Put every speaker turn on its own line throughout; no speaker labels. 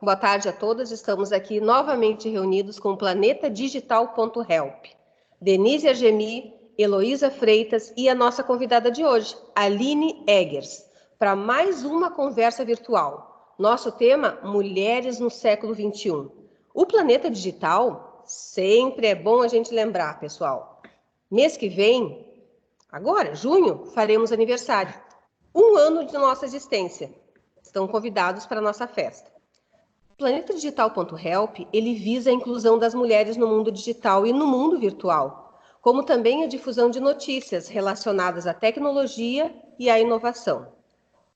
Boa tarde a todas. Estamos aqui novamente reunidos com o planetadigital.help. Denise Argemi, Heloísa Freitas e a nossa convidada de hoje, Aline Eggers, para mais uma conversa virtual. Nosso tema, Mulheres no século XXI. O Planeta Digital, sempre é bom a gente lembrar, pessoal. Mês que vem, agora, junho, faremos aniversário. 1 ano de nossa existência. Estão convidados para a nossa festa. O planetadigital.help, ele visa a inclusão das mulheres no mundo digital e no mundo virtual, como também a difusão de notícias relacionadas à tecnologia e à inovação.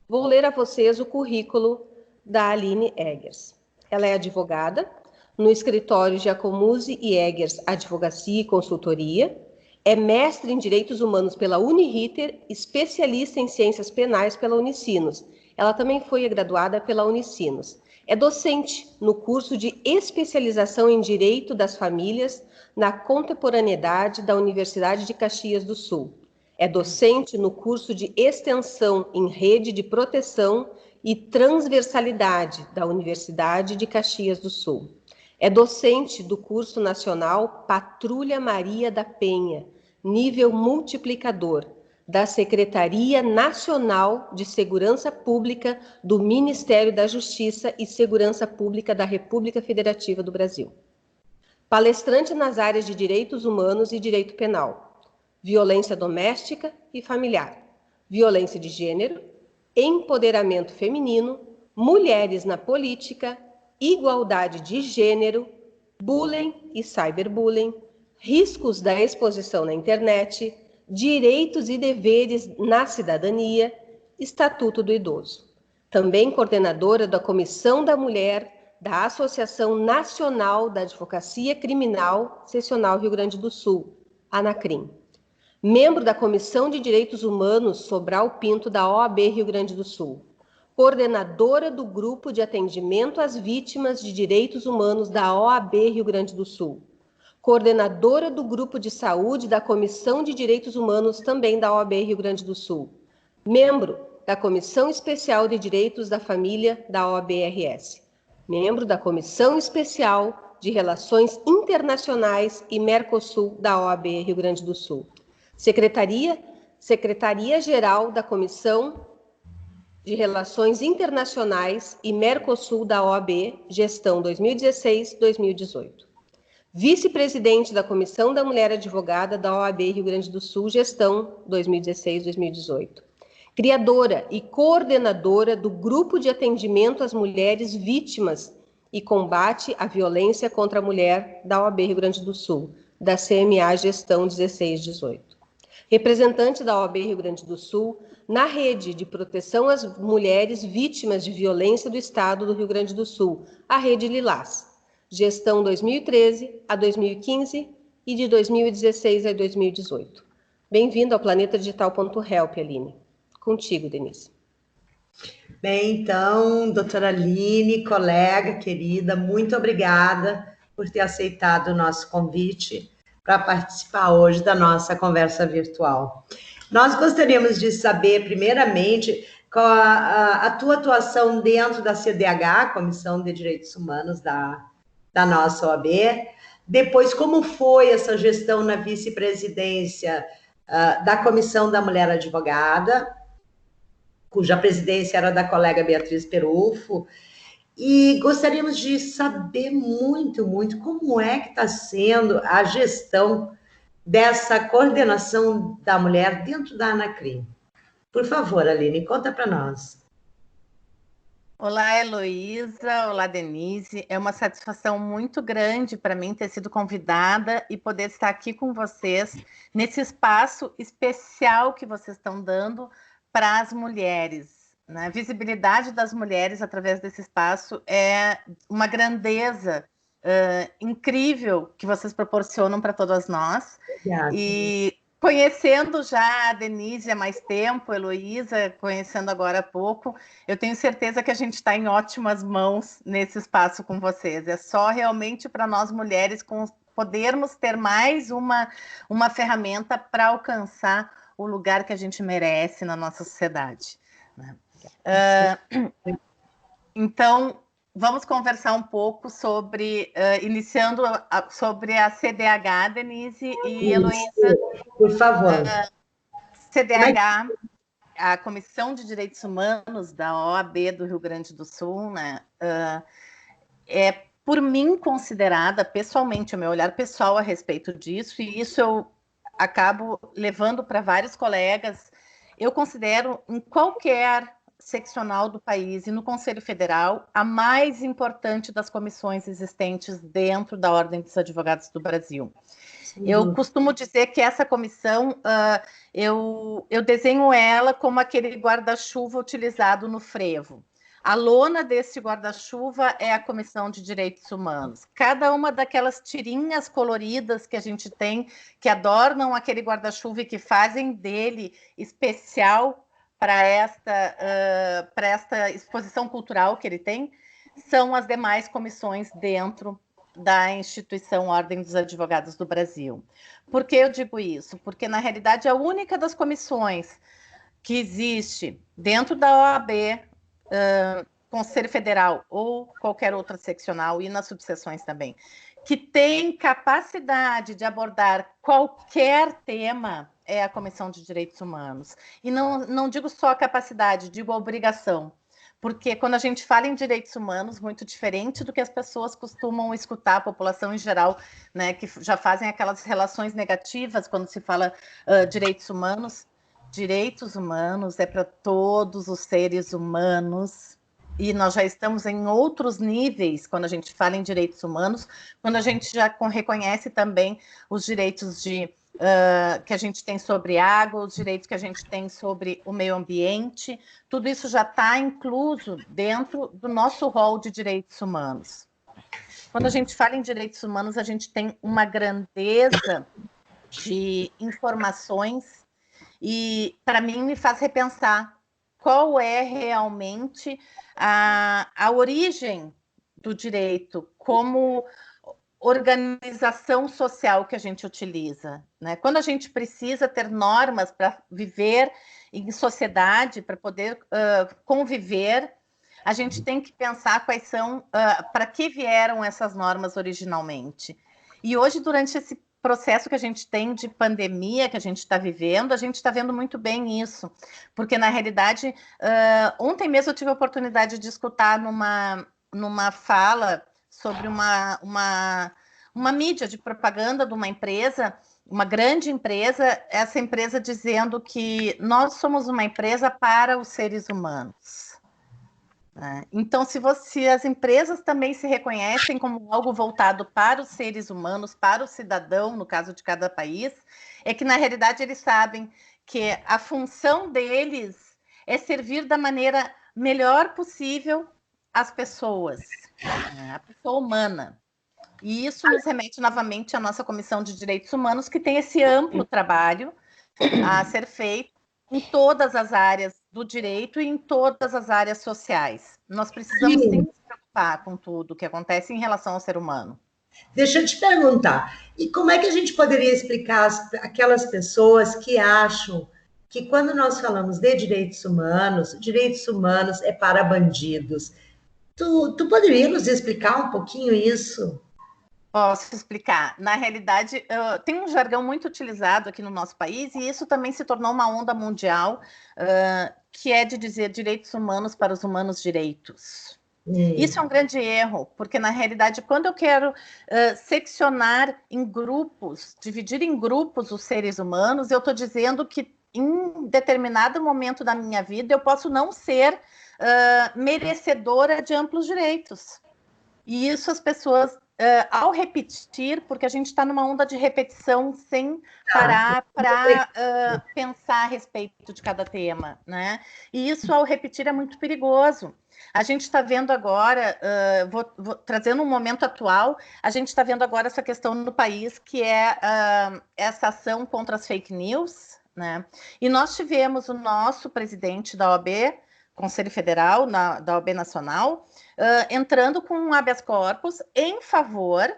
Vou ler a vocês o currículo da Aline Eggers. Ela é advogada no escritório Giacomuzzi e Eggers Advocacia e Consultoria, é mestre em Direitos Humanos pela Uniriter, especialista em Ciências Penais pela Unicinos. Ela também foi graduada pela Unicinos. É docente no curso de especialização em Direito das Famílias na Contemporaneidade da Universidade de Caxias do Sul. É docente no curso de extensão em Rede de Proteção e Transversalidade da Universidade de Caxias do Sul. É docente do curso nacional Patrulha Maria da Penha, nível multiplicador, da Secretaria Nacional de Segurança Pública do Ministério da Justiça e Segurança Pública da República Federativa do Brasil. Palestrante nas áreas de Direitos Humanos e Direito Penal, violência doméstica e familiar, violência de gênero, empoderamento feminino, mulheres na política, igualdade de gênero, bullying e cyberbullying, riscos da exposição na internet, direitos e deveres na cidadania, Estatuto do Idoso. Também coordenadora da Comissão da Mulher da Associação Nacional da Advocacia Criminal Seccional Rio Grande do Sul, ANACRIM. Membro da Comissão de Direitos Humanos Sobral Pinto da OAB Rio Grande do Sul. Coordenadora do Grupo de Atendimento às Vítimas de Direitos Humanos da OAB Rio Grande do Sul. Coordenadora do Grupo de Saúde da Comissão de Direitos Humanos também da OAB Rio Grande do Sul. Membro da Comissão Especial de Direitos da Família da OAB-RS. Membro da Comissão Especial de Relações Internacionais e Mercosul da OAB Rio Grande do Sul. Secretaria-Geral da Comissão de Relações Internacionais e Mercosul da OAB, gestão 2016-2018. Vice-presidente da Comissão da Mulher Advogada da OAB Rio Grande do Sul, gestão 2016-2018. Criadora e coordenadora do Grupo de Atendimento às Mulheres Vítimas e Combate à Violência contra a Mulher da OAB Rio Grande do Sul, da CMA Gestão 16-18. Representante da OAB Rio Grande do Sul na Rede de Proteção às Mulheres Vítimas de Violência do Estado do Rio Grande do Sul, a Rede Lilás. Gestão 2013 a 2015 e de 2016 a 2018. Bem-vindo ao planetadigital.help, Aline. Contigo, Denise.
Bem, então, doutora Aline, colega querida, muito obrigada por ter aceitado o nosso convite para participar hoje da nossa conversa virtual. Nós gostaríamos de saber, primeiramente, qual a tua atuação dentro da CDH, Comissão de Direitos Humanos da nossa OAB, depois como foi essa gestão na vice-presidência da Comissão da Mulher Advogada, cuja presidência era da colega Beatriz Perufo, e gostaríamos de saber muito como é que está sendo a gestão dessa coordenação da mulher dentro da ANACRIM. Por favor, Aline, conta para nós.
Olá, Heloísa. Olá, Denise. É uma satisfação muito grande para mim ter sido convidada e poder estar aqui com vocês nesse espaço especial que vocês estão dando para as mulheres. A visibilidade das mulheres através desse espaço é uma grandeza incrível que vocês proporcionam para todas nós.
Obrigada.
E conhecendo já a Denise há mais tempo, Heloísa, conhecendo agora há pouco, eu tenho certeza que a gente está em ótimas mãos nesse espaço com vocês. É só realmente para nós mulheres podermos ter mais uma ferramenta para alcançar o lugar que a gente merece na nossa sociedade. Então, vamos conversar um pouco sobre, iniciando sobre a CDH, Denise e Heloísa.
Por favor.
CDH, a Comissão de Direitos Humanos da OAB do Rio Grande do Sul, né, é, por mim, considerada, pessoalmente, o meu olhar pessoal a respeito disso, e isso eu acabo levando para vários colegas, eu considero, em qualquer seccional do país e no Conselho Federal, a mais importante das comissões existentes dentro da Ordem dos Advogados do Brasil. Eu costumo dizer que essa comissão, eu desenho ela como aquele guarda-chuva utilizado no frevo. A lona desse guarda-chuva é a Comissão de Direitos Humanos. Cada uma daquelas tirinhas coloridas que a gente tem, que adornam aquele guarda-chuva e que fazem dele especial para esta exposição cultural que ele tem, são as demais comissões dentro da instituição Ordem dos Advogados do Brasil. Por que eu digo isso? Porque, na realidade, a única das comissões que existe dentro da OAB, Conselho Federal ou qualquer outra seccional, e nas subseções também, que tem capacidade de abordar qualquer tema, é a Comissão de Direitos Humanos. E não digo só a capacidade, digo a obrigação. Porque quando a gente fala em direitos humanos, muito diferente do que as pessoas costumam escutar, a população em geral, né, que já fazem aquelas relações negativas quando se fala direitos humanos é para todos os seres humanos, e nós já estamos em outros níveis quando a gente fala em direitos humanos, quando a gente já reconhece também os direitos que a gente tem sobre água, os direitos que a gente tem sobre o meio ambiente, tudo isso já está incluso dentro do nosso rol de direitos humanos. Quando a gente fala em direitos humanos, a gente tem uma grandeza de informações e, para mim, me faz repensar qual é realmente a origem do direito como organização social que a gente utiliza, né? Quando a gente precisa ter normas para viver em sociedade, para poder conviver, a gente tem que pensar quais são, para que vieram essas normas originalmente. E hoje, durante esse processo que a gente tem de pandemia que a gente está vivendo, a gente está vendo muito bem isso, porque, na realidade, ontem mesmo eu tive a oportunidade de escutar numa fala sobre uma mídia de propaganda de uma empresa, uma grande empresa, essa empresa dizendo que nós somos uma empresa para os seres humanos. Então, se as empresas também se reconhecem como algo voltado para os seres humanos, para o cidadão, no caso de cada país, é que, na realidade, eles sabem que a função deles é servir da maneira melhor possível às pessoas, a pessoa humana. E isso nos remete novamente à nossa Comissão de Direitos Humanos, que tem esse amplo trabalho a ser feito em todas as áreas do direito e em todas as áreas sociais. Nós precisamos sim nos preocupar com tudo o que acontece em relação ao ser humano.
Deixa eu te perguntar, e como é que a gente poderia explicar aquelas pessoas que acham que quando nós falamos de direitos humanos é para bandidos? Tu poderia nos explicar um pouquinho isso?
Posso explicar. Na realidade, tem um jargão muito utilizado aqui no nosso país, e isso também se tornou uma onda mundial, que é de dizer direitos humanos para os humanos direitos. Isso é um grande erro, porque, na realidade, quando eu quero seccionar em grupos, dividir em grupos os seres humanos, eu estou dizendo que em determinado momento da minha vida eu posso não ser merecedora de amplos direitos. E isso as pessoas, ao repetir, porque a gente está numa onda de repetição sem parar para pensar a respeito de cada tema, né? E isso, ao repetir, é muito perigoso. A gente está vendo agora, trazendo um momento atual, a gente está vendo agora essa questão no país, que é essa ação contra as fake news, né? E nós tivemos o nosso presidente da OAB, Conselho Federal, da OAB Nacional, entrando com um habeas corpus em favor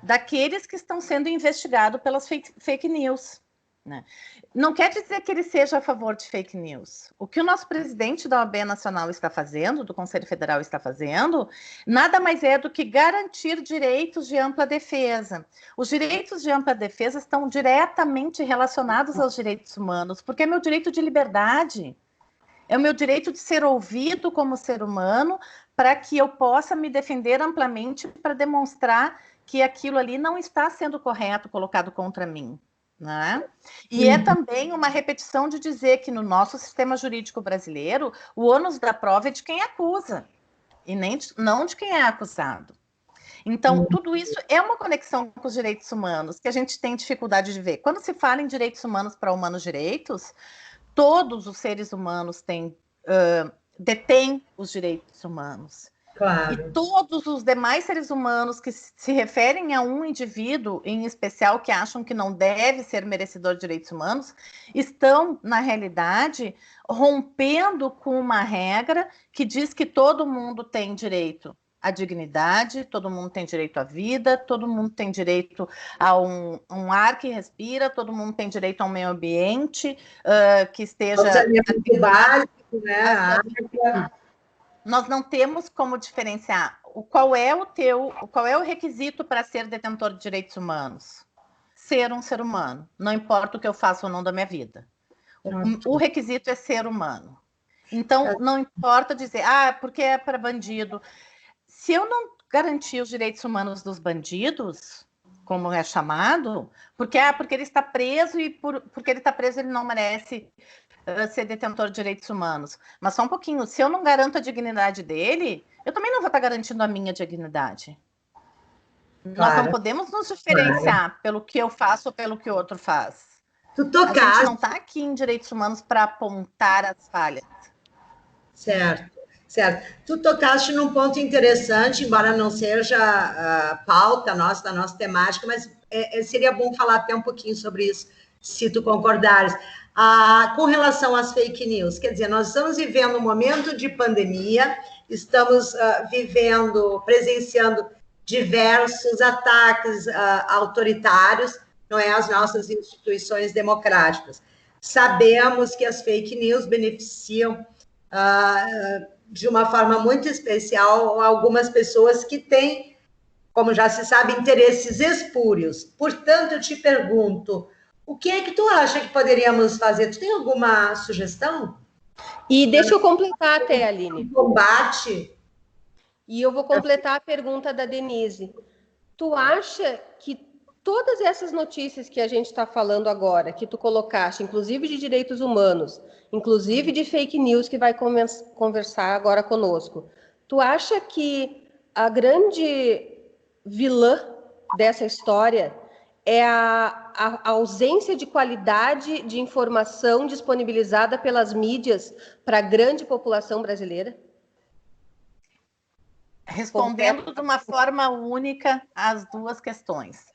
daqueles que estão sendo investigados pelas fake news. né? Não quer dizer que ele seja a favor de fake news. O que o nosso presidente da OAB Nacional está fazendo, do Conselho Federal está fazendo, nada mais é do que garantir direitos de ampla defesa. Os direitos de ampla defesa estão diretamente relacionados aos direitos humanos, porque é meu direito de liberdade, é o meu direito de ser ouvido como ser humano, para que eu possa me defender amplamente para demonstrar que aquilo ali não está sendo correto colocado contra mim. Né? E é também uma repetição de dizer que no nosso sistema jurídico brasileiro, o ônus da prova é de quem acusa, e não de quem é acusado. Então, tudo isso é uma conexão com os direitos humanos, que a gente tem dificuldade de ver. Quando se fala em direitos humanos para humanos direitos, todos os seres humanos detêm os direitos humanos.
Claro.
E todos os demais seres humanos que se referem a um indivíduo em especial que acham que não deve ser merecedor de direitos humanos, estão, na realidade, rompendo com uma regra que diz que todo mundo tem direito à dignidade, todo mundo tem direito à vida, todo mundo tem direito a um ar que respira, todo mundo tem direito a um meio ambiente que esteja...
Saneamento básico, né?
Nós não temos como diferenciar qual é o requisito para ser detentor de direitos humanos. Ser um ser humano, não importa o que eu faço ou não da minha vida. O requisito é ser humano. Então, não importa dizer, porque é para bandido. Se eu não garantir os direitos humanos dos bandidos, como é chamado, porque ele está preso e porque ele está preso ele não merece ser detentor de direitos humanos. Mas só um pouquinho, se eu não garanto a dignidade dele, eu também não vou estar garantindo a minha dignidade. Claro. Nós não podemos nos diferenciar pelo que eu faço ou pelo que o outro faz. A gente não está aqui em direitos humanos para apontar as falhas.
Certo. Tu tocaste num ponto interessante, embora não seja a pauta da nossa temática, mas seria bom falar até um pouquinho sobre isso, se tu concordares. Com relação às fake news, quer dizer, nós estamos vivendo um momento de pandemia, estamos presenciando diversos ataques autoritários, não é, às nossas instituições democráticas. Sabemos que as fake news beneficiam de uma forma muito especial algumas pessoas que têm, como já se sabe, interesses espúrios. Portanto, eu te pergunto, o que é que tu acha que poderíamos fazer? Tu tem alguma sugestão?
E deixa eu completar até, Aline.
Combate.
E eu vou completar a pergunta da Denise. Tu acha que todas essas notícias que a gente está falando agora, que tu colocaste, inclusive de direitos humanos, inclusive de fake news que vai conversar agora conosco, tu acha que a grande vilã dessa história é a ausência de qualidade de informação disponibilizada pelas mídias para a grande população brasileira?
Respondendo de uma forma única as duas questões.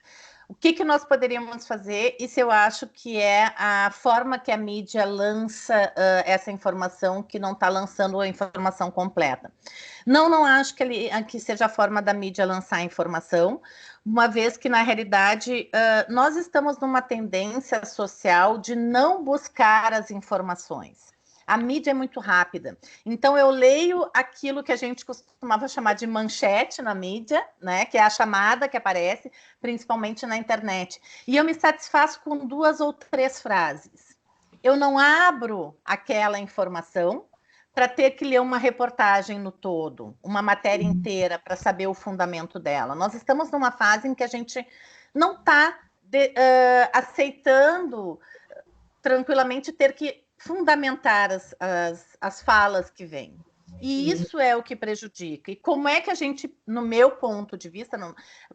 O que nós poderíamos fazer? Isso eu acho que é a forma que a mídia lança essa informação, que não está lançando a informação completa. Não acho que seja a forma da mídia lançar a informação, uma vez que, na realidade, nós estamos numa tendência social de não buscar as informações. A mídia é muito rápida. Então, eu leio aquilo que a gente costumava chamar de manchete na mídia, né? Que é a chamada que aparece, principalmente na internet. E eu me satisfaço com 2 ou 3 frases. Eu não abro aquela informação para ter que ler uma reportagem no todo, uma matéria inteira, para saber o fundamento dela. Nós estamos numa fase em que a gente não está aceitando tranquilamente ter que fundamentar as falas que vêm. E isso é o que prejudica. E como é que a gente, no meu ponto de vista,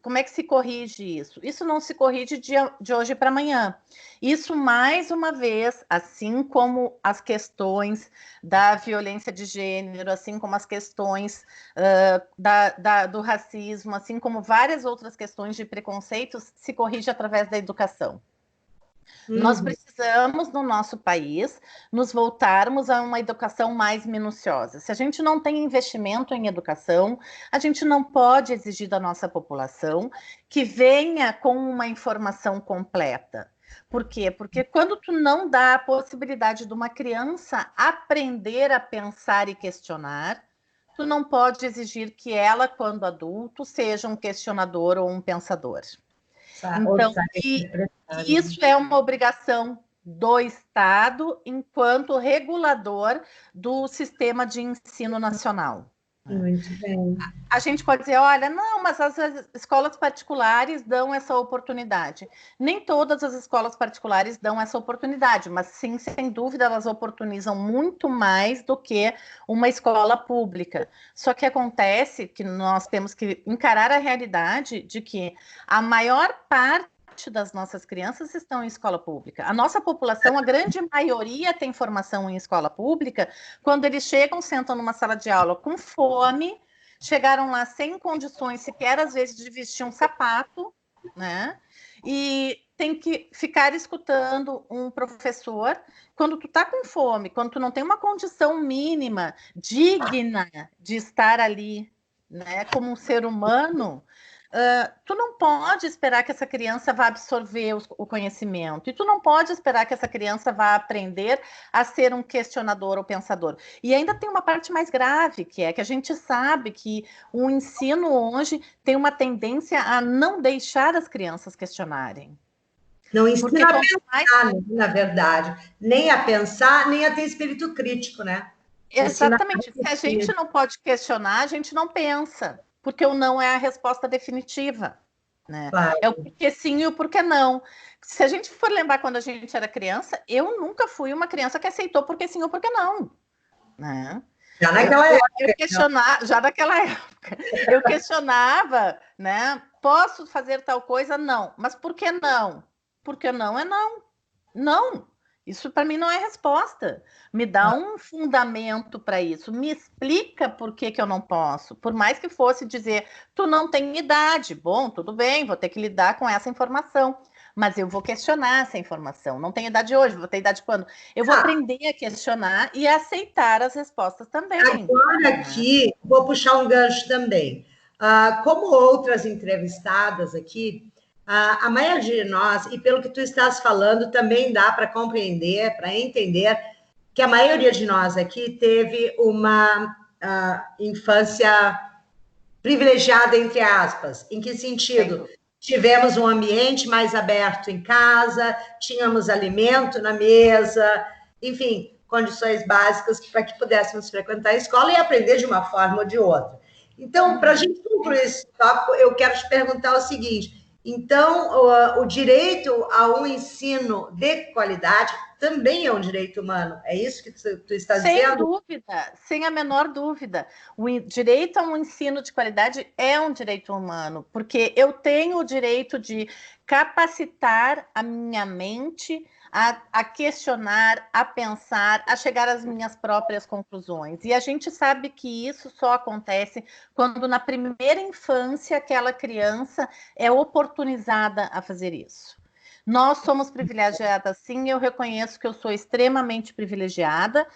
como é que se corrige isso? Isso não se corrige de hoje para amanhã. Isso, mais uma vez, assim como as questões da violência de gênero, assim como as questões do racismo, assim como várias outras questões de preconceitos, se corrige através da educação. Nós precisamos, no nosso país, nos voltarmos a uma educação mais minuciosa. Se a gente não tem investimento em educação, a gente não pode exigir da nossa população que venha com uma informação completa. Por quê? Porque quando tu não dá a possibilidade de uma criança aprender a pensar e questionar, tu não pode exigir que ela, quando adulto, seja um questionador ou um pensador. Então, isso é uma obrigação do Estado enquanto regulador do sistema de ensino nacional.
Muito bem.
A gente pode dizer, olha, não, mas as escolas particulares dão essa oportunidade. Nem todas as escolas particulares dão essa oportunidade, mas sim, sem dúvida, elas oportunizam muito mais do que uma escola pública. Só que acontece que nós temos que encarar a realidade de que a maior parte das nossas crianças estão em escola pública. A nossa população, a grande maioria tem formação em escola pública. Quando eles chegam, sentam numa sala de aula com fome, chegaram lá sem condições sequer, às vezes, de vestir um sapato, né? E tem que ficar escutando um professor. Quando tu tá com fome, quando tu não tem uma condição mínima, digna de estar ali, né, como um ser humano, tu não pode esperar que essa criança vá absorver o conhecimento, e tu não pode esperar que essa criança vá aprender a ser um questionador ou pensador. E ainda tem uma parte mais grave, que é que a gente sabe que o ensino hoje tem uma tendência a não deixar as crianças questionarem.
Não ensina a pensar, na verdade, nem a pensar, nem a ter espírito crítico, né?
Exatamente. Se a gente não pode questionar, a gente não pensa. Porque o não é a resposta definitiva, né?
Claro.
É o porquê sim e o porquê não. Se a gente for lembrar quando a gente era criança, eu nunca fui uma criança que aceitou porquê sim ou porquê não, né?
Já naquela
época. Já naquela época. Eu questionava, né? Posso fazer tal coisa? Não. Mas por que não? Porque não é não. Não. Isso para mim não é resposta. Me dá um fundamento para isso. Me explica por que eu não posso. Por mais que fosse dizer, tu não tem idade. Bom, tudo bem, vou ter que lidar com essa informação. Mas eu vou questionar essa informação. Não tenho idade hoje, vou ter idade quando? Eu vou aprender a questionar e a aceitar as respostas também.
Agora aqui, vou puxar um gancho também. Como outras entrevistadas aqui, a maioria de nós, e pelo que tu estás falando, também dá para compreender, para entender que a maioria de nós aqui teve uma infância privilegiada, entre aspas. Em que sentido? Tivemos um ambiente mais aberto em casa, tínhamos alimento na mesa, enfim, condições básicas para que pudéssemos frequentar a escola e aprender de uma forma ou de outra. Então, para a gente concluir esse tópico, eu quero te perguntar o seguinte: então, o direito a um ensino de qualidade também é um direito humano. É isso que tu está dizendo?
Sem dúvida, sem a menor dúvida. O direito a um ensino de qualidade é um direito humano, porque eu tenho o direito de capacitar a minha mente a questionar, a pensar, a chegar às minhas próprias conclusões. E a gente sabe que isso só acontece quando, na primeira infância, aquela criança é oportunizada a fazer isso. Nós somos privilegiadas, sim, eu reconheço que eu sou extremamente privilegiada,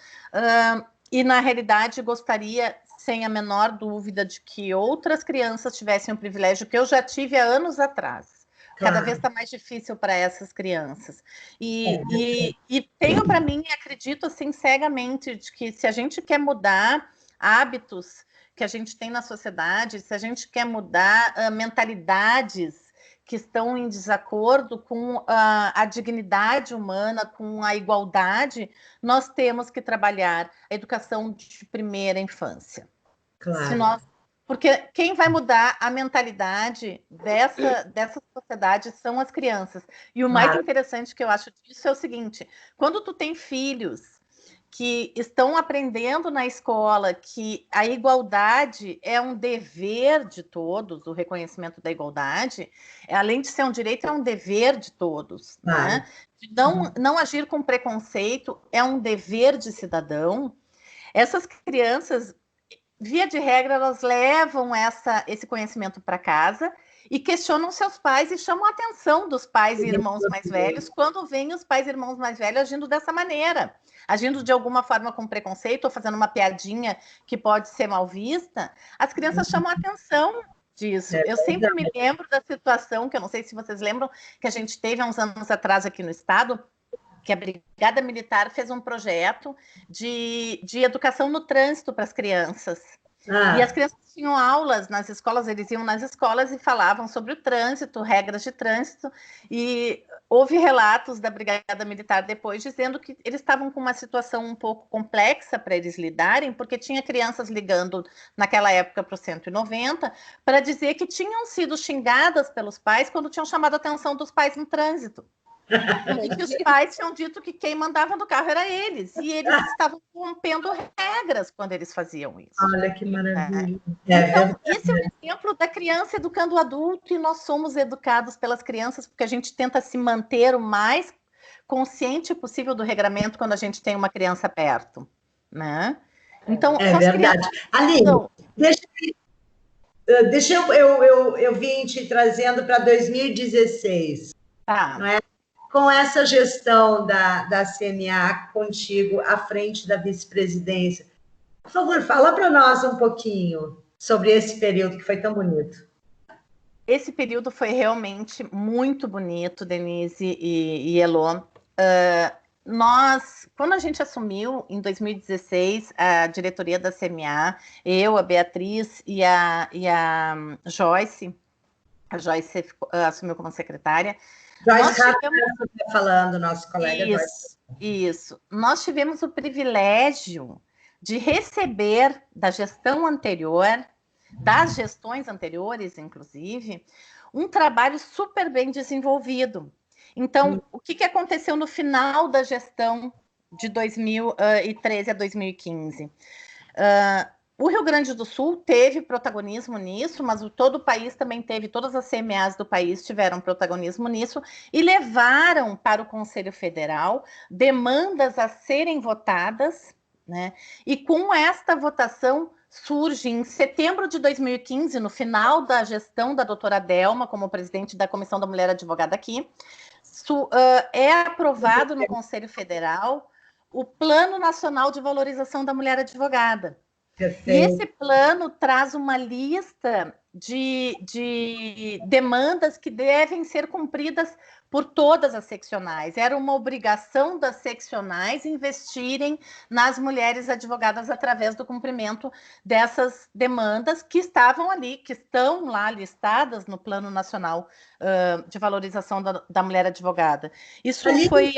e, na realidade, gostaria, sem a menor dúvida, de que outras crianças tivessem o privilégio que eu já tive há anos atrás. Cada vez está mais difícil para essas crianças. E tenho para mim, acredito assim, cegamente, de que se a gente quer mudar hábitos que a gente tem na sociedade, se a gente quer mudar mentalidades que estão em desacordo com a dignidade humana, com a igualdade, nós temos que trabalhar a educação de primeira infância.
Claro.
Porque quem vai mudar a mentalidade dessa sociedade são as crianças. E o mais interessante que eu acho disso é o seguinte: quando tu tem filhos que estão aprendendo na escola que a igualdade é um dever de todos, o reconhecimento da igualdade, além de ser um direito, é um dever de todos, né? De não agir com preconceito é um dever de cidadão. Essas crianças, via de regra, elas levam esse conhecimento para casa e questionam seus pais e chamam a atenção dos pais e irmãos mais velhos quando veem os pais e irmãos mais velhos agindo dessa maneira, agindo de alguma forma com preconceito ou fazendo uma piadinha que pode ser mal vista. As crianças chamam a atenção disso. Eu sempre me lembro da situação, que eu não sei se vocês lembram, que a gente teve há uns anos atrás aqui no estado, que a Brigada Militar fez um projeto de educação no trânsito para as crianças. E as crianças tinham aulas nas escolas, eles iam nas escolas e falavam sobre o trânsito, regras de trânsito, e houve relatos da Brigada Militar depois dizendo que eles estavam com uma situação um pouco complexa para eles lidarem, porque tinha crianças ligando naquela época para o 190 para dizer que tinham sido xingadas pelos pais quando tinham chamado a atenção dos pais no trânsito. E que os pais tinham dito que quem mandava no carro era eles, e eles estavam rompendo regras quando eles faziam isso.
Olha que maravilha.
Então, esse é um exemplo da criança educando o adulto, e nós somos educados pelas crianças, porque a gente tenta se manter o mais consciente possível do regramento quando a gente tem uma criança perto, né? Então,
é verdade. Aline, deixa eu vim te trazendo para 2016.
Tá.
Não é? Com essa gestão da CNA contigo à frente da vice-presidência, por favor, fala para nós um pouquinho sobre esse período que foi tão bonito.
Esse período foi realmente muito bonito, Denise e Elô. Quando a gente assumiu em 2016 a diretoria da CMA, eu, a Beatriz e a Joyce assumiu como secretária.
Joyce está falando, nosso colega
Joyce. Isso. Nós tivemos o privilégio de receber da gestão anterior, das gestões anteriores, inclusive, um trabalho super bem desenvolvido. Então, o que aconteceu no final da gestão de 2013 a 2015? O Rio Grande do Sul teve protagonismo nisso, mas todo o país também teve, todas as CMAs do país tiveram protagonismo nisso e levaram para o Conselho Federal demandas a serem votadas, né? E com esta votação surge em setembro de 2015, no final da gestão da doutora Delma, como presidente da Comissão da Mulher Advogada aqui, é aprovado no Conselho Federal o Plano Nacional de Valorização da Mulher Advogada.
Perfeito.
E esse plano traz uma lista de demandas que devem ser cumpridas por todas as seccionais. Era uma obrigação das seccionais investirem nas mulheres advogadas através do cumprimento dessas demandas que estavam ali, que estão lá listadas no Plano Nacional de Valorização da Mulher Advogada. Isso foi...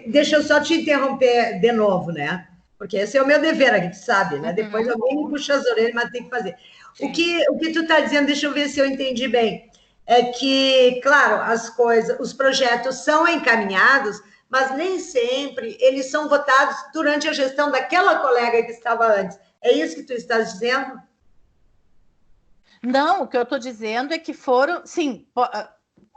Deixa eu só te interromper de novo, né? Porque esse é o meu dever aqui, tu sabe, né? Depois alguém me puxa as orelhas, mas tem que fazer. O que tu está dizendo, deixa eu ver se eu entendi bem, é que, claro, as coisas, os projetos são encaminhados, mas nem sempre eles são votados durante a gestão daquela colega que estava antes. É isso que tu estás dizendo?
Não, o que eu estou dizendo é que foram, sim,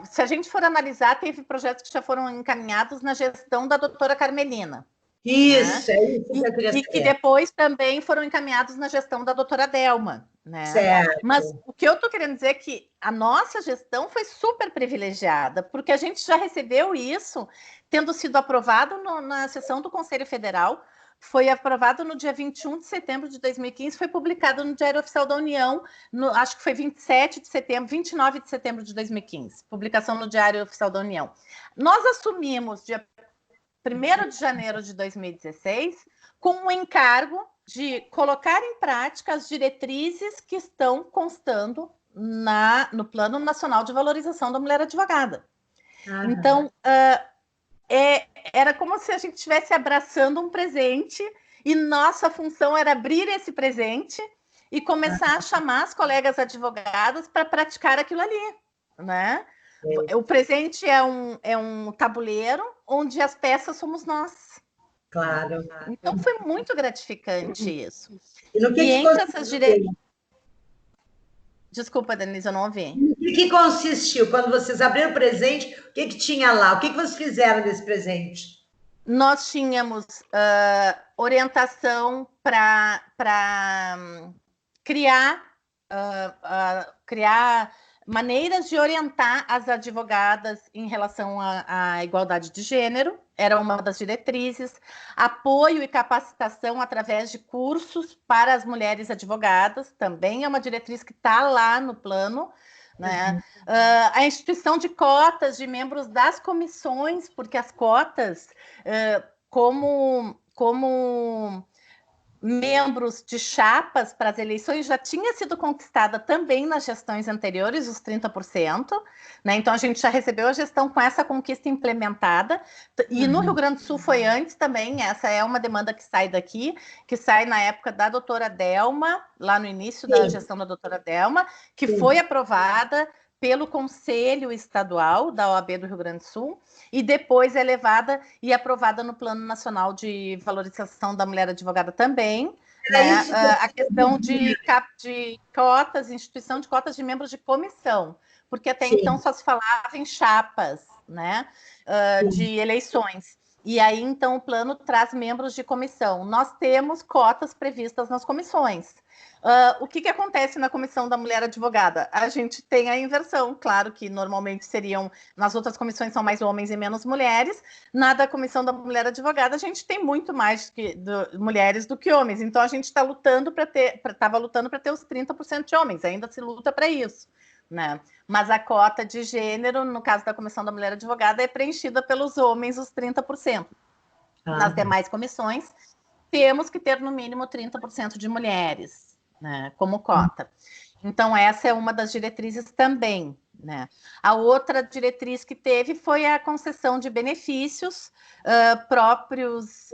se a gente for analisar, teve projetos que já foram encaminhados na gestão da doutora Carmelina.
Isso,
né?
É isso que eu queria saber.
E que depois também foram encaminhados na gestão da doutora Delma, né?
Certo.
Mas o que eu estou querendo dizer é que a nossa gestão foi super privilegiada, porque a gente já recebeu isso, tendo sido aprovado na sessão do Conselho Federal, foi aprovado no dia 21 de setembro de 2015, foi publicado no Diário Oficial da União, acho que foi 27 de setembro, 29 de setembro de 2015, publicação no Diário Oficial da União. Nós assumimos, dia 1º de janeiro de 2016, com o encargo de colocar em prática as diretrizes que estão constando no Plano Nacional de Valorização da Mulher Advogada. Então, era como se a gente estivesse abraçando um presente e nossa função era abrir esse presente e começar a chamar as colegas advogadas para praticar aquilo ali, né? O presente é um tabuleiro onde as peças somos nós.
Claro.
Então foi muito gratificante isso.
E no que
entre essas diretrizes... Desculpa, Denise, eu não ouvi.
O que consistiu? Quando vocês abriram o presente, o que tinha lá? O que vocês fizeram desse presente?
Nós tínhamos orientação para criar maneiras de orientar as advogadas em relação à igualdade de gênero, era uma das diretrizes, apoio e capacitação através de cursos para as mulheres advogadas, também é uma diretriz que está lá no plano, né? A instituição de cotas de membros das comissões, porque as cotas, como membros de chapas para as eleições já tinha sido conquistada também nas gestões anteriores, os 30%, né? Então a gente já recebeu a gestão com essa conquista implementada, e no Rio Grande do Sul foi antes também, essa é uma demanda que sai daqui, que sai na época da doutora Delma, lá no início da gestão da doutora Delma, que foi aprovada pelo Conselho Estadual da OAB do Rio Grande do Sul, e depois é levada e aprovada no Plano Nacional de Valorização da Mulher Advogada também, né? A questão de cotas, instituição de cotas de membros de comissão, porque até então só se falava em chapas, né? De eleições. E aí, então, o plano traz membros de comissão. Nós temos cotas previstas nas comissões. O que acontece na Comissão da Mulher Advogada? A gente tem a inversão, claro que normalmente seriam, nas outras comissões são mais homens e menos mulheres, na da Comissão da Mulher Advogada a gente tem muito mais mulheres do que homens, então a gente estava lutando para ter os 30% de homens, ainda se luta para isso, né? Mas a cota de gênero, no caso da Comissão da Mulher Advogada, é preenchida pelos homens, os 30%. Nas demais comissões, temos que ter no mínimo 30% de mulheres, né, como cota. Então, essa é uma das diretrizes também, né? A outra diretriz que teve foi a concessão de benefícios próprios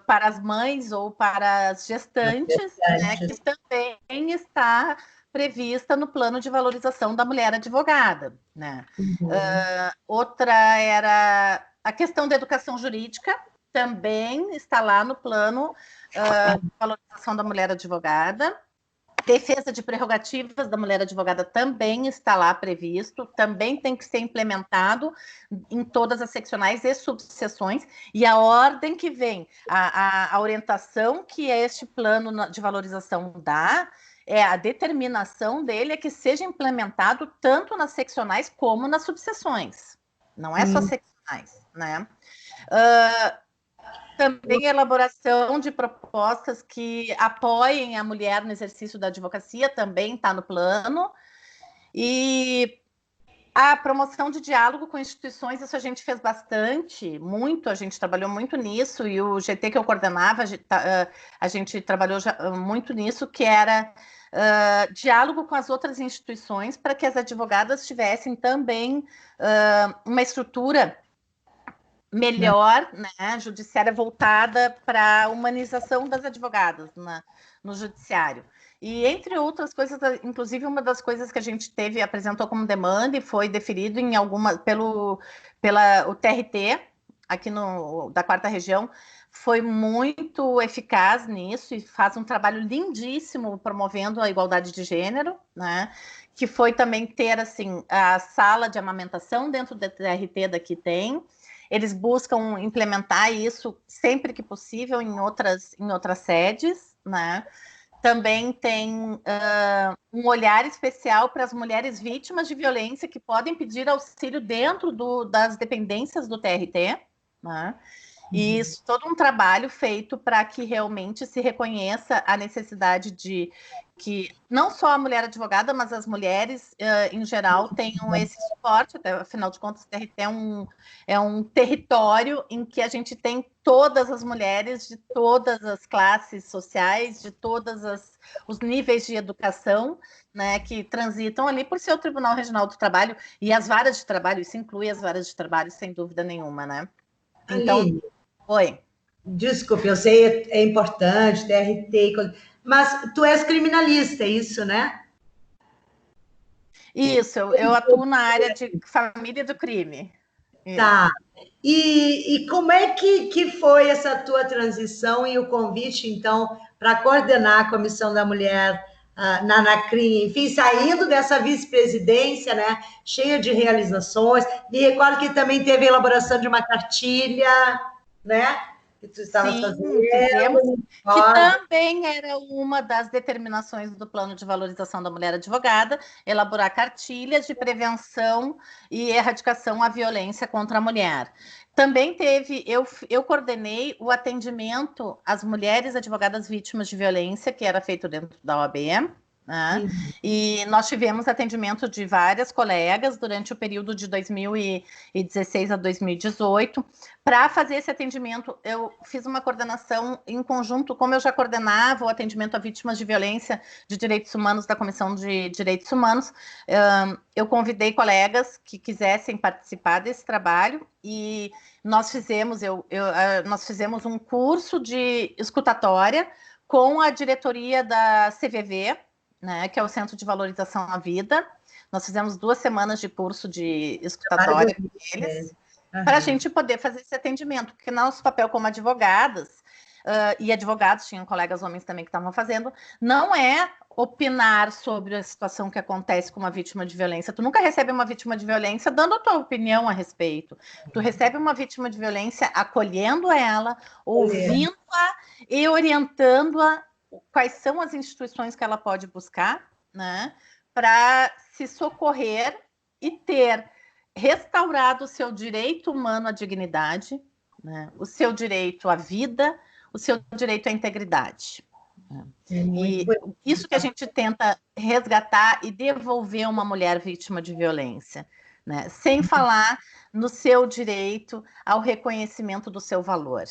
para as mães ou para as gestantes, né, que também está prevista no Plano de Valorização da Mulher Advogada, né? Outra era a questão da educação jurídica, também está lá no Plano de Valorização da Mulher Advogada. Defesa de prerrogativas da mulher advogada também está lá previsto, também tem que ser implementado em todas as seccionais e subseções, e a ordem que vem, a orientação que este plano de valorização dá, a determinação dele é que seja implementado tanto nas seccionais como nas subseções, não é só seccionais, né? Também a elaboração de propostas que apoiem a mulher no exercício da advocacia também está no plano. E a promoção de diálogo com instituições, isso a gente fez bastante, muito, a gente trabalhou muito nisso, e o GT que eu coordenava, a gente trabalhou muito nisso, que era diálogo com as outras instituições para que as advogadas tivessem também uma estrutura melhor, né, judiciária voltada para a humanização das advogadas no judiciário. E, entre outras coisas, inclusive uma das coisas que a gente apresentou como demanda e foi deferido em pelo TRT, aqui da 4ª Região, foi muito eficaz nisso e faz um trabalho lindíssimo promovendo a igualdade de gênero, né? Que foi também ter, assim, a sala de amamentação dentro do TRT daqui tem. Eles buscam implementar isso sempre que possível em outras sedes, né? Também tem um olhar especial para as mulheres vítimas de violência que podem pedir auxílio dentro das dependências do TRT, né? E isso, todo um trabalho feito para que realmente se reconheça a necessidade de que não só a mulher advogada, mas as mulheres em geral tenham esse suporte. Até, afinal de contas, o TRT é um território em que a gente tem todas as mulheres de todas as classes sociais, de todos os níveis de educação, né, que transitam ali por ser o Tribunal Regional do Trabalho e as varas de trabalho. Isso inclui as varas de trabalho, sem dúvida nenhuma, né? Então,
Aline,
oi.
Desculpe, eu sei, é importante, TRT, mas tu és criminalista, é isso, né?
Isso, eu atuo na área de família do crime.
Tá. E como é que foi essa tua transição e o convite, então, para coordenar a Comissão da Mulher na ANACRIM, enfim, saindo dessa vice-presidência, né, cheia de realizações. Me recordo que também teve a elaboração de uma cartilha, né, que tu estavas
Sim,
fazendo,
fizemos, que
fora.
também era uma das determinações do Plano de Valorização da Mulher Advogada, elaborar cartilhas de prevenção e erradicação à violência contra a mulher. Também teve, eu coordenei o atendimento às mulheres advogadas vítimas de violência, que era feito dentro da OAB, né? E nós tivemos atendimento de várias colegas durante o período de 2016 a 2018. Para fazer esse atendimento, eu fiz uma coordenação em conjunto, como eu já coordenava o atendimento a vítimas de violência de direitos humanos da Comissão de Direitos Humanos, eu convidei colegas que quisessem participar desse trabalho e nós fizemos, nós fizemos um curso de escutatória com a diretoria da CVV, né, que é o Centro de Valorização à Vida. Nós fizemos 2 semanas de curso de escutatória com eles, para a gente poder fazer esse atendimento, porque nosso papel como advogadas, e advogados, tinham colegas homens também que estavam fazendo, não é opinar sobre a situação que acontece com uma vítima de violência. Tu nunca recebe uma vítima de violência dando a tua opinião a respeito. Tu recebe uma vítima de violência acolhendo ela, ouvindo-a e orientando-a quais são as instituições que ela pode buscar, né, para se socorrer e ter restaurado o seu direito humano à dignidade, né, o seu direito à vida, o seu direito à integridade. E isso que a gente tenta resgatar e devolver uma mulher vítima de violência, né, sem falar no seu direito ao reconhecimento do seu valor.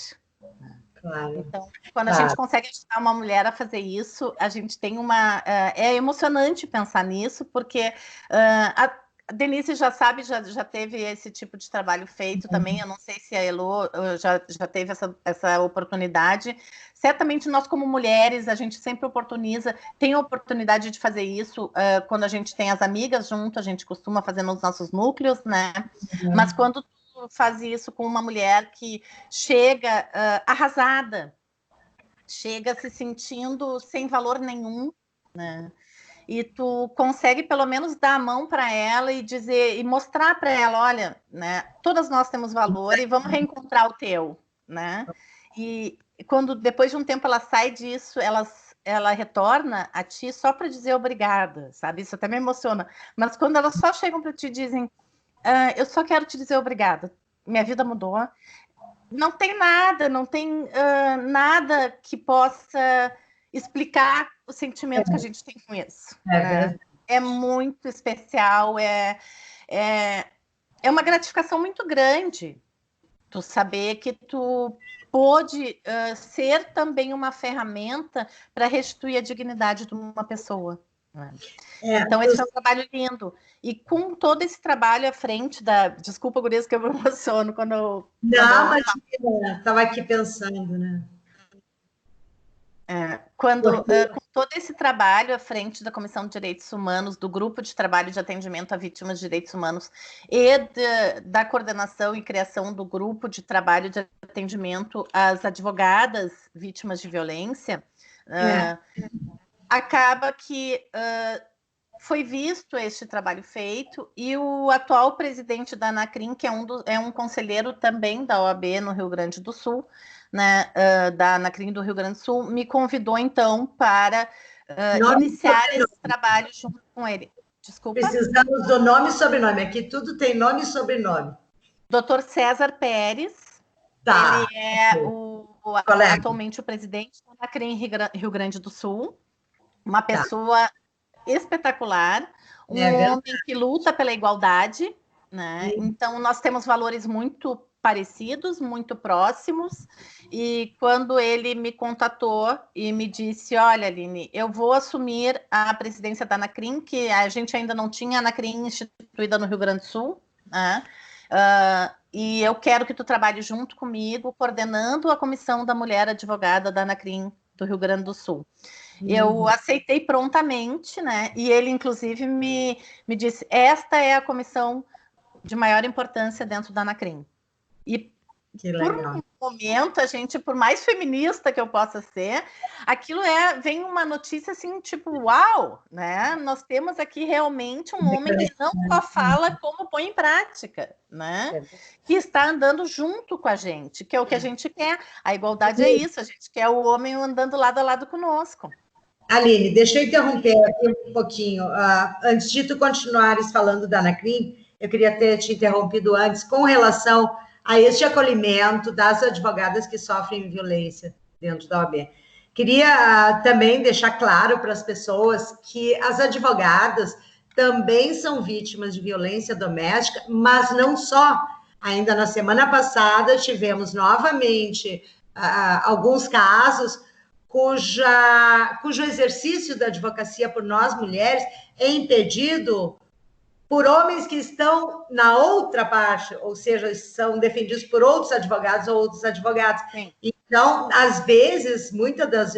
Claro.
Então, quando a gente consegue ajudar uma mulher a fazer isso, a gente tem uma... é emocionante pensar nisso, porque a Denise já sabe, já teve esse tipo de trabalho feito também. Eu não sei se a Elo já teve essa oportunidade. Certamente nós, como mulheres, a gente sempre tem a oportunidade de fazer isso quando a gente tem as amigas junto, a gente costuma fazer nos nossos núcleos, né? Mas quando faz isso com uma mulher que chega arrasada, chega se sentindo sem valor nenhum, né? E tu consegue pelo menos dar a mão para ela e dizer e mostrar para ela, olha, né? Todas nós temos valor e vamos reencontrar o teu, né? E quando depois de um tempo ela sai disso, ela retorna a ti só para dizer obrigada, sabe? Isso até me emociona. Mas quando elas só chegam para ti e dizem eu só quero te dizer obrigada. Minha vida mudou. Não tem nada, não tem nada que possa explicar o sentimento que a gente tem com isso. É muito especial, é uma gratificação muito grande tu saber que tu pôde ser também uma ferramenta para restituir a dignidade de uma pessoa. Então, esse é um trabalho lindo. E com todo esse trabalho à frente da... Desculpa, gurias, que eu me emociono quando eu...
Não, mas estava aqui pensando, né?
Com todo esse trabalho à frente da Comissão de Direitos Humanos, do Grupo de Trabalho de Atendimento a Vítimas de Direitos Humanos e da coordenação e criação do Grupo de Trabalho de Atendimento às Advogadas Vítimas de Violência, acaba que foi visto este trabalho feito e o atual presidente da Anacrim, que é um conselheiro também da OAB no Rio Grande do Sul, né, da Anacrim do Rio Grande do Sul, me convidou então para iniciar esse trabalho junto com ele. Desculpa.
Precisamos do nome e sobrenome. Aqui tudo tem nome e sobrenome.
Dr. César Pérez. Ele é atualmente o presidente da Anacrim Rio Grande do Sul. Uma pessoa espetacular, um homem que luta pela igualdade, né? Então, nós temos valores muito parecidos, muito próximos, e quando ele me contatou e me disse, olha, Aline, eu vou assumir a presidência da Anacrim, que a gente ainda não tinha Anacrim instituída no Rio Grande do Sul, né? E eu quero que tu trabalhe junto comigo, coordenando a Comissão da Mulher Advogada da Anacrim do Rio Grande do Sul. Eu aceitei prontamente, né? E ele, inclusive, me disse, esta é a comissão de maior importância dentro da Anacrim. E
Que legal.
Por um momento, a gente, por mais feminista que eu possa ser, aquilo vem uma notícia assim, tipo, uau, né? Nós temos aqui realmente um homem que não só fala, como põe em prática, né? Que está andando junto com a gente, que é o que a gente quer. A igualdade é isso, a gente quer o homem andando lado a lado conosco.
Aline, deixa eu interromper aqui um pouquinho. Antes de tu continuares falando da Anacrim, eu queria ter te interrompido antes com relação a este acolhimento das advogadas que sofrem violência dentro da OAB. Queria também deixar claro para as pessoas que as advogadas também são vítimas de violência doméstica, mas não só. Ainda na semana passada tivemos novamente alguns casos cujo exercício da advocacia por nós, mulheres, é impedido por homens que estão na outra parte, ou seja, são defendidos por outros advogados ou outros advogados.
Sim.
Então, às vezes,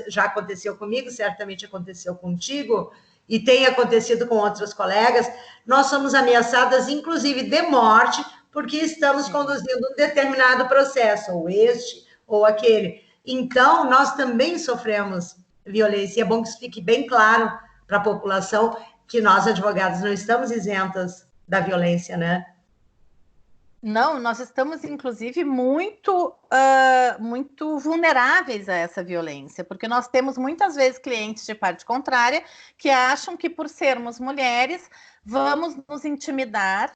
já aconteceu comigo, certamente aconteceu contigo, e tem acontecido com outros colegas, nós somos ameaçadas, inclusive, de morte, porque estamos conduzindo um determinado processo, ou este, ou aquele. Então, nós também sofremos violência. E é bom que isso fique bem claro para a população que nós, advogados, não estamos isentas da violência, né?
Não, nós estamos, inclusive, muito vulneráveis a essa violência, porque nós temos muitas vezes clientes de parte contrária que acham que, por sermos mulheres, vamos nos intimidar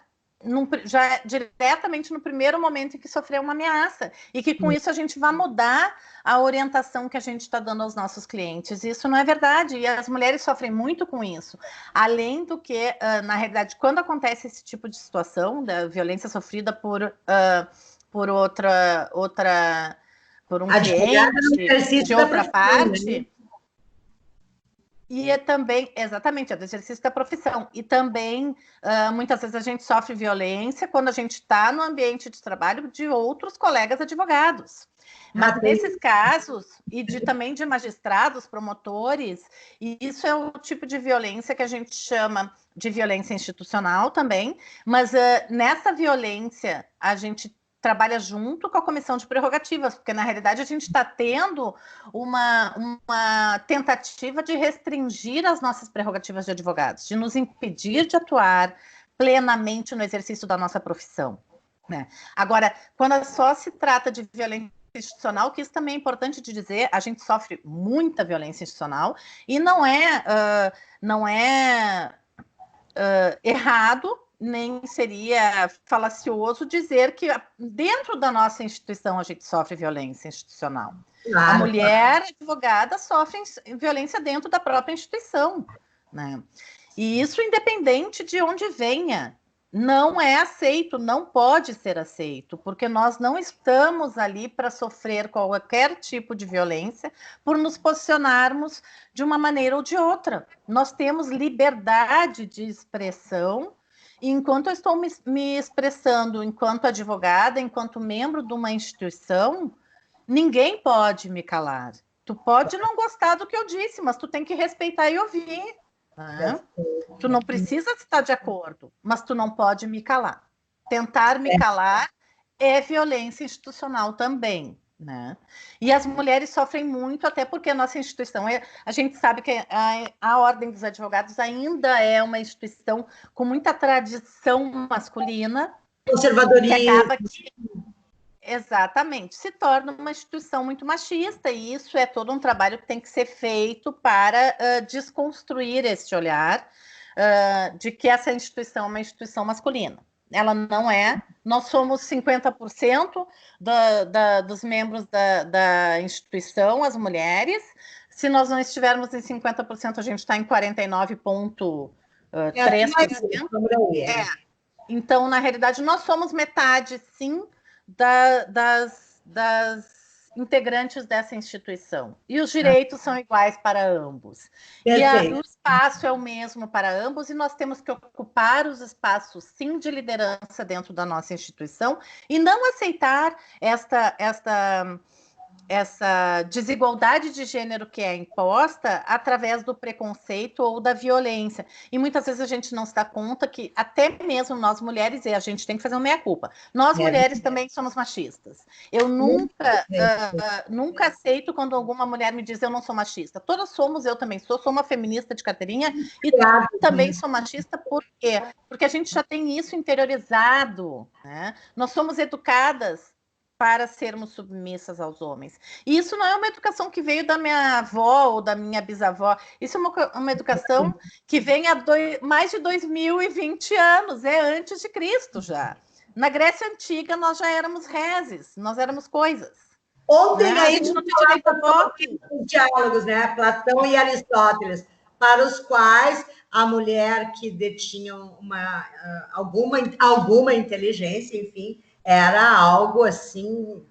já diretamente no primeiro momento em que sofrer uma ameaça, e que com isso a gente vai mudar a orientação que a gente está dando aos nossos clientes. Isso não é verdade, e as mulheres sofrem muito com isso. Além do que, na realidade, quando acontece esse tipo de situação, da violência sofrida por um cliente de outra parte... E é também, exatamente, é do exercício da profissão. E também, muitas vezes, a gente sofre violência quando a gente está no ambiente de trabalho de outros colegas advogados. Mas nesses casos, e também de magistrados, promotores, e isso é o tipo de violência que a gente chama de violência institucional também, mas nessa violência a gente trabalha junto com a comissão de prerrogativas, porque na realidade a gente está tendo uma tentativa de restringir as nossas prerrogativas de advogados, de nos impedir de atuar plenamente no exercício da nossa profissão, né? Agora, quando só se trata de violência institucional, que isso também é importante de dizer, a gente sofre muita violência institucional e não é errado, nem seria falacioso dizer que dentro da nossa instituição a gente sofre violência institucional. Claro. A mulher advogada sofre violência dentro da própria instituição, né? E isso independente de onde venha. Não é aceito, não pode ser aceito, porque nós não estamos ali para sofrer qualquer tipo de violência por nos posicionarmos de uma maneira ou de outra. Nós temos liberdade de expressão. E enquanto eu estou me expressando enquanto advogada, enquanto membro de uma instituição, ninguém pode me calar. Tu pode não gostar do que eu disse, mas tu tem que respeitar e ouvir. Né? Tu não precisa estar de acordo, mas tu não pode me calar. Tentar me calar é violência institucional também. Né? E as mulheres sofrem muito, até porque a nossa instituição, a gente sabe que a Ordem dos Advogados ainda é uma instituição com muita tradição masculina,
conservadorismo,
que acaba que, exatamente, se torna uma instituição muito machista, e isso é todo um trabalho que tem que ser feito para desconstruir esse olhar de que essa instituição é uma instituição masculina. Ela não é. Nós somos 50% dos membros da instituição, as mulheres. Se nós não estivermos em 50%, a gente está em 49,3%. Então, na realidade, nós somos metade, sim, das integrantes dessa instituição. E os direitos são iguais para ambos. E o espaço é o mesmo para ambos, e nós temos que ocupar os espaços, sim, de liderança dentro da nossa instituição, e não aceitar essa desigualdade de gênero que é imposta através do preconceito ou da violência. E muitas vezes a gente não se dá conta que até mesmo nós mulheres, e a gente tem que fazer uma meia-culpa, nós mulheres também somos machistas. Eu nunca aceito quando alguma mulher me diz eu não sou machista. Todas somos, eu também sou uma feminista de carteirinha e também sou machista. Por quê? Porque a gente já tem isso interiorizado, né? Nós somos educadas para sermos submissas aos homens. E isso não é uma educação que veio da minha avó ou da minha bisavó. Isso é uma educação que vem há mais de 2020 anos, é antes de Cristo já. Na Grécia Antiga, nós já éramos reses, nós éramos coisas.
Ontem,
né?
aí, a gente não tinha direito a voto. Os diálogos, né? Platão e Aristóteles, para os quais a mulher que detinha alguma inteligência, enfim, era algo assim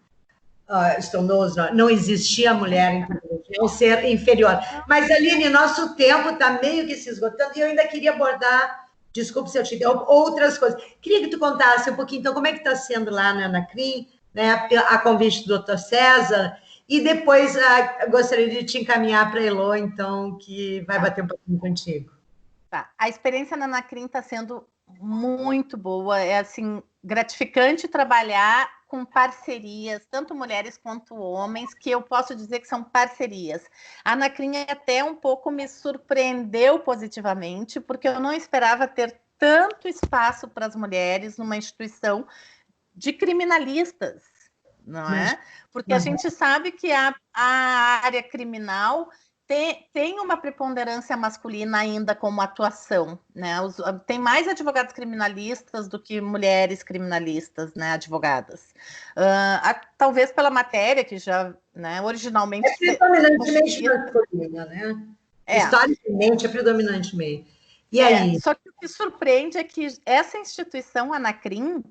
estrondoso. Não existia mulher inteligente, é um ser inferior. Mas, Aline, nosso tempo está meio que se esgotando e eu ainda queria abordar, desculpe se eu te dei outras coisas. Queria que tu contasse um pouquinho, então, como é que está sendo lá na Anacrim, né, a convite do Dr. César, e depois gostaria de te encaminhar para a Elô, então, que vai bater um pouquinho contigo.
Tá. A experiência na Anacrim está sendo muito boa, é assim, gratificante trabalhar com parcerias, tanto mulheres quanto homens, que eu posso dizer que são parcerias. A Anacrim até um pouco me surpreendeu positivamente, porque eu não esperava ter tanto espaço para as mulheres numa instituição de criminalistas, não é? Porque a gente sabe que a área criminal tem uma preponderância masculina ainda como atuação, né? Tem mais advogados criminalistas do que mulheres criminalistas, né? Advogadas. Talvez pela matéria que já, né? Originalmente
é predominantemente masculina, né? Historicamente é predominantemente. E aí?
Só que o que surpreende é que essa instituição Anacrim,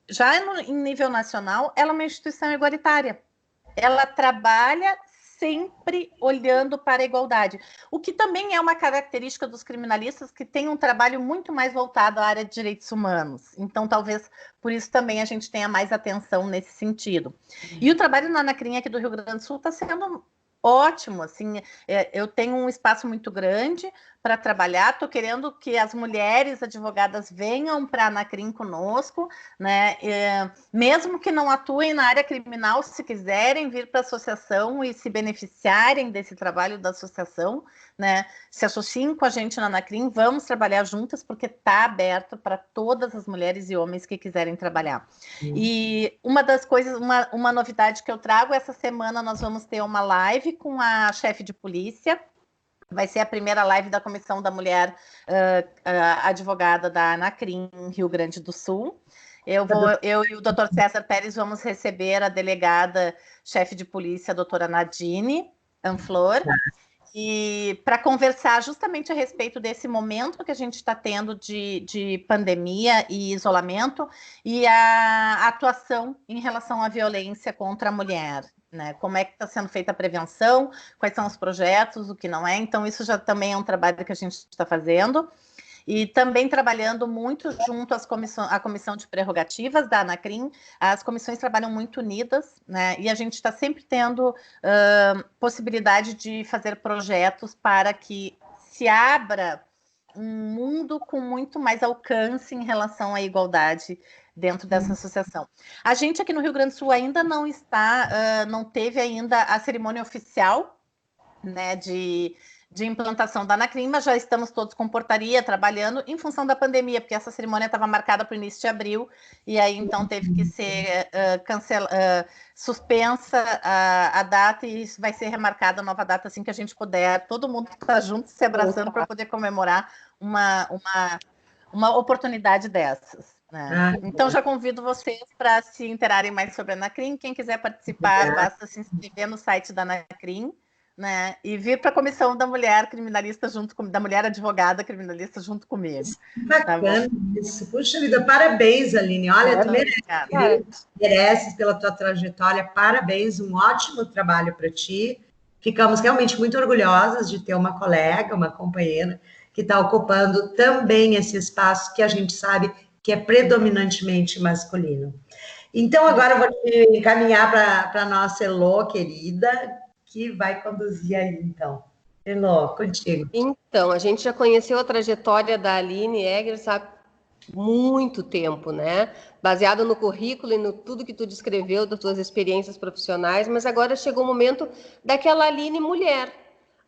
já em nível nacional, ela é uma instituição igualitária. Ela trabalha sempre olhando para a igualdade, o que também é uma característica dos criminalistas, que tem um trabalho muito mais voltado à área de direitos humanos. Então, talvez por isso também a gente tenha mais atenção nesse sentido. E o trabalho na Anacrim aqui do Rio Grande do Sul está sendo ótimo, assim, eu tenho um espaço muito grande para trabalhar, estou querendo que as mulheres advogadas venham para a Anacrim conosco, né? Mesmo que não atuem na área criminal, se quiserem vir para a associação e se beneficiarem desse trabalho da associação, né? Se associem com a gente na Anacrim, vamos trabalhar juntas, porque está aberto para todas as mulheres e homens que quiserem trabalhar. E uma das coisas, uma novidade que eu trago, essa semana nós vamos ter uma live com a chefe de polícia. Vai ser a primeira live da Comissão da Mulher Advogada da Anacrim, Rio Grande do Sul. Eu e o Dr. César Pérez vamos receber a delegada chefe de polícia, a doutora Nadine Anflor, e para conversar justamente a respeito desse momento que a gente está tendo de pandemia e isolamento e a atuação em relação à violência contra a mulher. Né? Como é que está sendo feita a prevenção, quais são os projetos, o que não é. Então, isso já também é um trabalho que a gente está fazendo. E também trabalhando muito junto à Comissão de Prerrogativas da Anacrim. As comissões trabalham muito unidas, né? E a gente está sempre tendo possibilidade de fazer projetos para que se abra um mundo com muito mais alcance em relação à igualdade dentro dessa associação. A gente aqui no Rio Grande do Sul ainda não teve ainda a cerimônia oficial, né, de implantação da Anacrim, mas já estamos todos com portaria, trabalhando em função da pandemia, porque essa cerimônia estava marcada para o início de abril, e aí então teve que ser suspensa a data, e isso vai ser remarcada a nova data assim que a gente puder, todo mundo está junto, se abraçando para poder comemorar uma oportunidade dessas. Né? Então, já convido vocês para se interarem mais sobre a Anacrim. Quem quiser participar, basta se inscrever no site da Anacrim, né? E vir para a Comissão da Mulher Criminalista da Mulher Advogada Criminalista junto comigo.
Bacana isso. Puxa vida, parabéns, Aline. Olha, tu mereces pela tua trajetória, parabéns, um ótimo trabalho para ti. Ficamos realmente muito orgulhosas de ter uma colega, uma companheira, que está ocupando também esse espaço que a gente sabe que é predominantemente masculino. Então, agora eu vou te encaminhar para a nossa Elô, querida, que vai conduzir aí, então. Elô, contigo.
Então, a gente já conheceu a trajetória da Aline Eggers há muito tempo, né? Baseado no currículo e no tudo que tu descreveu das tuas experiências profissionais, mas agora chegou o momento daquela Aline mulher.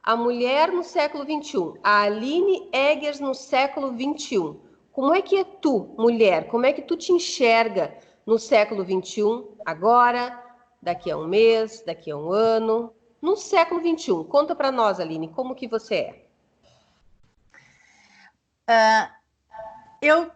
A mulher no século XXI, a Aline Eggers no século XXI. Como é que é tu, mulher? Como é que tu te enxerga no século XXI, agora, daqui a um mês, daqui a um ano, no século XXI? Conta para nós, Aline, como que você é?
Eu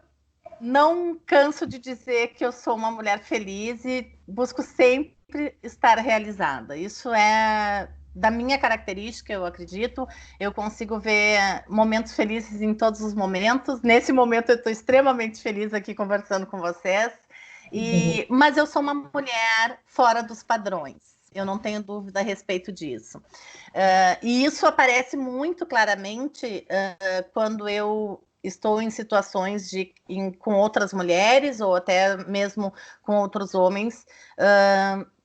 não canso de dizer que eu sou uma mulher feliz e busco sempre estar realizada. Isso é da minha característica, eu acredito. Eu consigo ver momentos felizes em todos os momentos. Nesse momento eu estou extremamente feliz aqui conversando com vocês. Mas eu sou uma mulher fora dos padrões. Eu não tenho dúvida a respeito disso. E isso aparece muito claramente quando eu estou em situações com outras mulheres ou até mesmo com outros homens.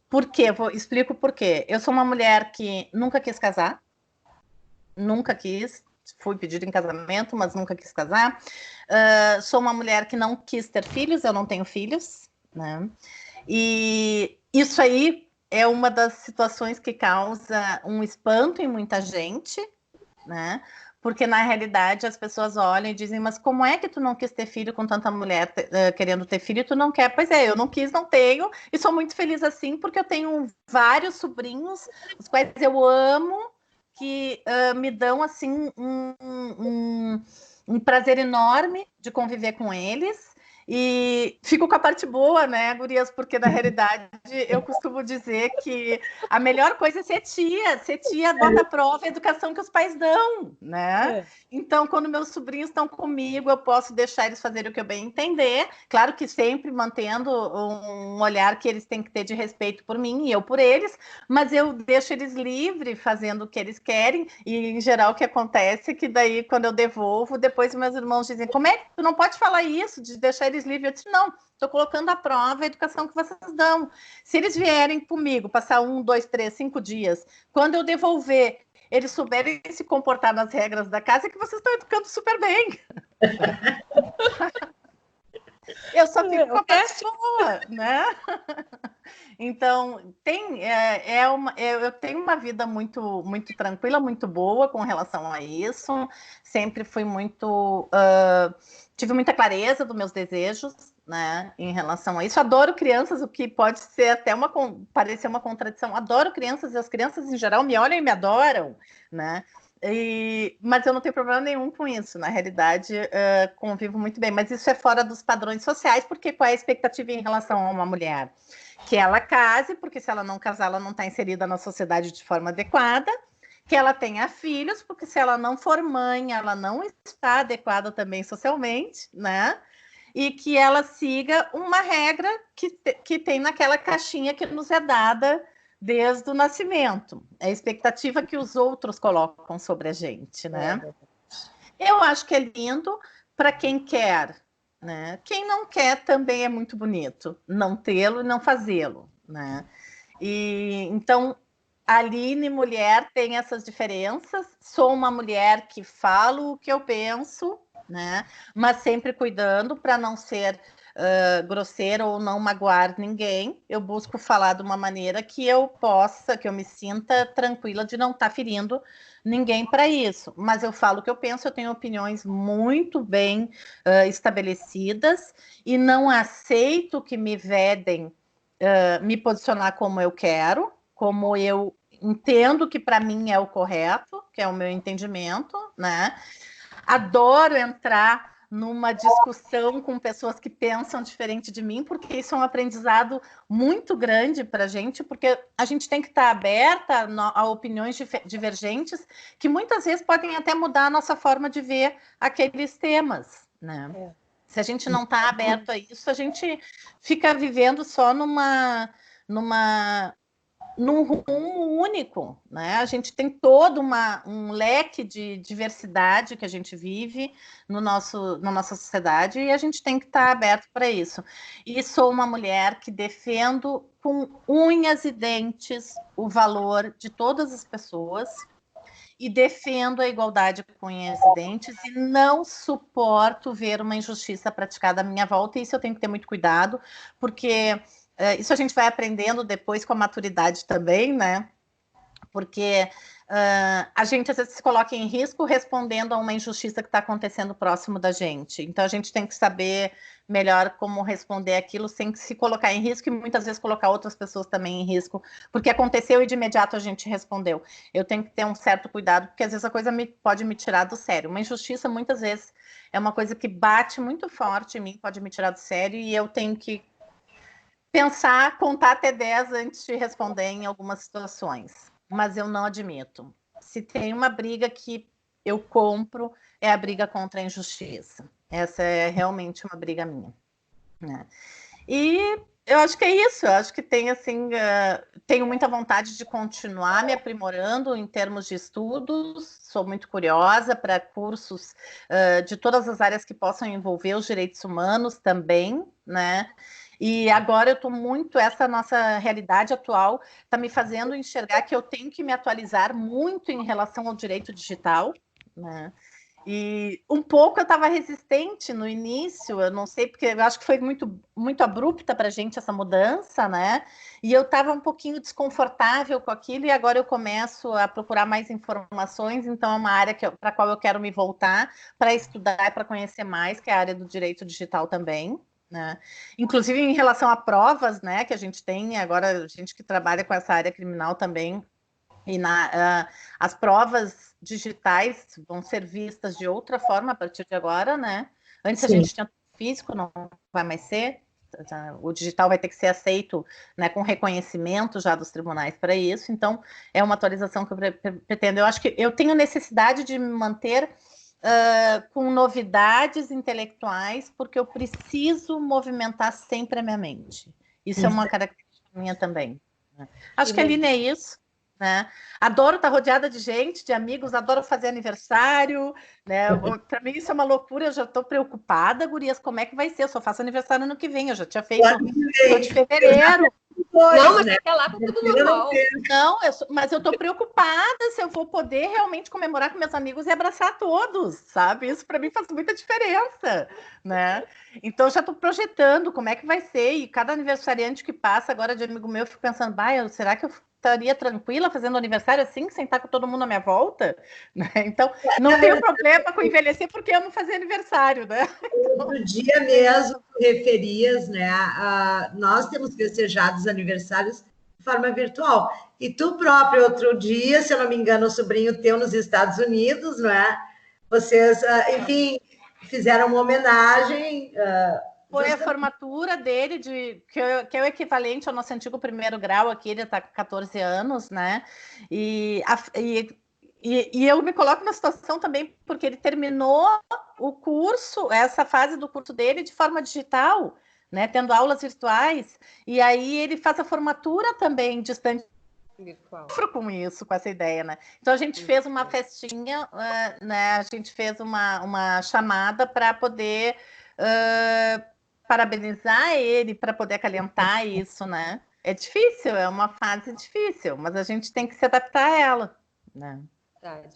Por quê? Explico por quê. Eu sou uma mulher que nunca quis casar, nunca quis, fui pedir em casamento, mas nunca quis casar. Sou uma mulher que não quis ter filhos, eu não tenho filhos, né? E isso aí é uma das situações que causa um espanto em muita gente, né? Porque na realidade as pessoas olham e dizem, mas como é que tu não quis ter filho com tanta mulher querendo ter filho e tu não quer? Pois é, eu não quis, não tenho, e sou muito feliz assim, porque eu tenho vários sobrinhos, os quais eu amo, que me dão assim um prazer enorme de conviver com eles. E fico com a parte boa, né, gurias? Porque na realidade eu costumo dizer que a melhor coisa é ser tia. Ser tia bota à prova a educação que os pais dão, né? Então, quando meus sobrinhos estão comigo, eu posso deixar eles fazerem o que eu bem entender. Claro que sempre mantendo um olhar que eles têm que ter de respeito por mim e eu por eles, mas eu deixo eles livres, fazendo o que eles querem. E, em geral, o que acontece é que daí, quando eu devolvo, depois meus irmãos dizem, como é que tu não pode falar isso, de deixar eles livres? Eu disse, não, estou colocando à prova a educação que vocês dão. Se eles vierem comigo, passar 1, 2, 3, 5 dias, quando eu devolver, eles souberem se comportar nas regras da casa, é que vocês estão educando super bem. Eu só fico com a parte boa, né? Então, eu tenho uma vida muito, muito tranquila, muito boa com relação a isso. Sempre fui tive muita clareza dos meus desejos, né, em relação a isso. Adoro crianças, o que pode ser até parecer uma contradição. Adoro crianças e as crianças em geral me olham e me adoram, né? Mas eu não tenho problema nenhum com isso. Na realidade, convivo muito bem. Mas isso é fora dos padrões sociais, porque qual é a expectativa em relação a uma mulher? Que ela case, porque se ela não casar, ela não está inserida na sociedade de forma adequada. Que ela tenha filhos, porque se ela não for mãe, ela não está adequada também socialmente, né? E que ela siga uma regra que tem naquela caixinha que nos é dada desde o nascimento. É a expectativa que os outros colocam sobre a gente, né? Eu acho que é lindo para quem quer, né? Quem não quer também é muito bonito não tê-lo e não fazê-lo, né? E então a Aline, mulher, tem essas diferenças. Sou uma mulher que falo o que eu penso, né? Mas sempre cuidando para não ser grosseira ou não magoar ninguém. Eu busco falar de uma maneira que eu me sinta tranquila de não estar ferindo ninguém para isso. Mas eu falo o que eu penso, eu tenho opiniões muito bem estabelecidas e não aceito que me vedem me posicionar como eu quero, como eu entendo que para mim é o correto, que é o meu entendimento, né? Adoro entrar numa discussão com pessoas que pensam diferente de mim, porque isso é um aprendizado muito grande para a gente, porque a gente tem que estar aberta a opiniões divergentes, que muitas vezes podem até mudar a nossa forma de ver aqueles temas, né? Se a gente não está aberto a isso, a gente fica vivendo só numa num rumo único, né? A gente tem todo um leque de diversidade que a gente vive na nossa sociedade e a gente tem que estar aberto para isso. E sou uma mulher que defendo com unhas e dentes o valor de todas as pessoas e defendo a igualdade com unhas e dentes e não suporto ver uma injustiça praticada à minha volta, e isso eu tenho que ter muito cuidado, porque isso a gente vai aprendendo depois com a maturidade também, né? Porque a gente às vezes se coloca em risco respondendo a uma injustiça que está acontecendo próximo da gente. Então a gente tem que saber melhor como responder aquilo sem se colocar em risco e muitas vezes colocar outras pessoas também em risco, porque aconteceu e de imediato a gente respondeu. Eu tenho que ter um certo cuidado, porque às vezes a coisa pode me tirar do sério. Uma injustiça muitas vezes é uma coisa que bate muito forte em mim, pode me tirar do sério, e eu tenho que pensar, contar até 10 antes de responder em algumas situações. Mas eu não admito. Se tem uma briga que eu compro, é a briga contra a injustiça. Essa é realmente uma briga minha, né? E eu acho que é isso. Eu acho que tem, assim, tenho muita vontade de continuar me aprimorando em termos de estudos. Sou muito curiosa para cursos de todas as áreas que possam envolver os direitos humanos também, né? E agora eu estou muito, essa nossa realidade atual está me fazendo enxergar que eu tenho que me atualizar muito em relação ao direito digital, né? E um pouco eu estava resistente no início, eu não sei, porque eu acho que foi muito, muito abrupta para a gente essa mudança, né? E eu estava um pouquinho desconfortável com aquilo, e agora eu começo a procurar mais informações, então é uma área para a qual eu quero me voltar para estudar e para conhecer mais, que é a área do direito digital também. Né? Inclusive em relação a provas, né, que a gente tem agora, a gente que trabalha com essa área criminal também, e as provas digitais vão ser vistas de outra forma a partir de agora, né? Antes a gente tinha físico, não vai mais ser. O digital vai ter que ser aceito, né, com reconhecimento já dos tribunais para isso. Então, é uma atualização que eu pretendo. Eu acho que eu tenho necessidade de me manter com novidades intelectuais, porque eu preciso movimentar sempre a minha mente. Isso é uma característica minha também. Né? Acho que a Aline é isso. Né? Adoro estar rodeada de gente, de amigos, adoro fazer aniversário, né? Para mim isso é uma loucura, eu já estou preocupada, gurias, como é que vai ser? Eu só faço aniversário ano que vem, eu já tinha feito no de fevereiro.
Não, mas até lá tá tudo normal.
Não, mas eu estou preocupada se eu vou poder realmente comemorar com meus amigos e abraçar todos, sabe? Isso para mim faz muita diferença, né? Então eu já estou projetando como é que vai ser, e cada aniversariante que passa agora de amigo meu, eu fico pensando, será que eu estaria tranquila fazendo aniversário assim, sem estar com todo mundo à minha volta? Né? Então, não tenho problema com envelhecer, porque amo fazer aniversário, né?
No dia mesmo, tu referias, né? Nós temos festejado os aniversários de forma virtual. E tu próprio, outro dia, se eu não me engano, o sobrinho teu nos Estados Unidos, não é? Vocês, enfim, fizeram uma homenagem.
Foi a formatura dele, que é o equivalente ao nosso antigo primeiro grau aqui, ele está com 14 anos, né? E eu me coloco na situação também, porque ele terminou o curso, essa fase do curso dele, de forma digital, né? Tendo aulas virtuais, e aí ele faz a formatura também distante. Virtual. Com isso, com essa ideia, né? Então a gente fez uma festinha, né? A gente fez uma chamada para poder parabenizar ele, para poder acalentar isso, né? É difícil, é uma fase difícil, mas a gente tem que se adaptar a ela, né?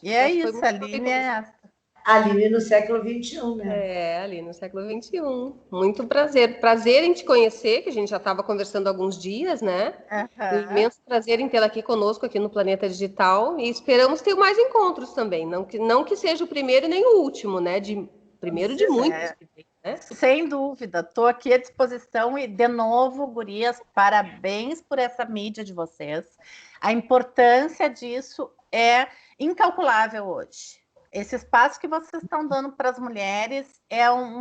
E é isso, a Aline é essa.
Aline no século XXI, né?
É, ali no século XXI. Muito prazer. Prazer em te conhecer, que a gente já estava conversando há alguns dias, né? Um imenso prazer em tê-la aqui conosco, aqui no Planeta Digital. E esperamos ter mais encontros também. Não que seja o primeiro nem o último, né? Primeiro de muitos.
Né? Sem dúvida. Estou aqui à disposição. E, de novo, gurias, parabéns por essa mídia de vocês. A importância disso é incalculável hoje. Esse espaço que vocês estão dando para as mulheres é um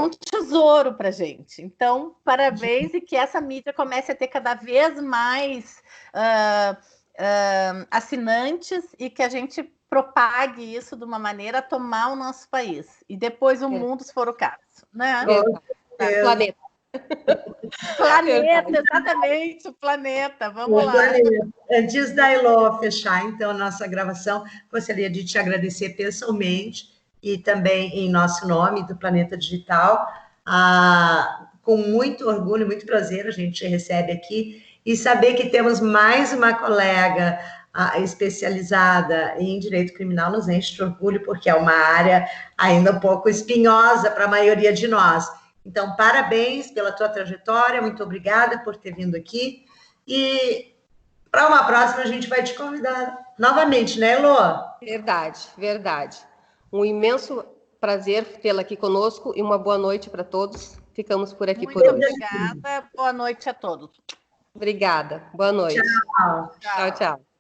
tesouro para a gente. Então, parabéns, e que essa mídia comece a ter cada vez mais assinantes, e que a gente propague isso de uma maneira a tomar o nosso país. E depois o mundo, se for o caso. Né?
Planeta.
Planeta, exatamente, o planeta. Vamos lá.
Antes da Elô fechar, então, a nossa gravação, gostaria de te agradecer pessoalmente e também em nosso nome do Planeta Digital. Com muito orgulho, muito prazer, a gente te recebe aqui e saber que temos mais uma colega especializada em direito criminal nos enche de orgulho, porque é uma área ainda um pouco espinhosa para a maioria de nós. Então, parabéns pela tua trajetória, muito obrigada por ter vindo aqui. E para uma próxima a gente vai te convidar novamente, né, Elô?
Verdade, verdade. Um imenso prazer tê-la aqui conosco e uma boa noite para todos. Ficamos por aqui por hoje.
Muito obrigada, boa noite a todos.
Obrigada, boa noite.
Tchau.
Tchau, tchau.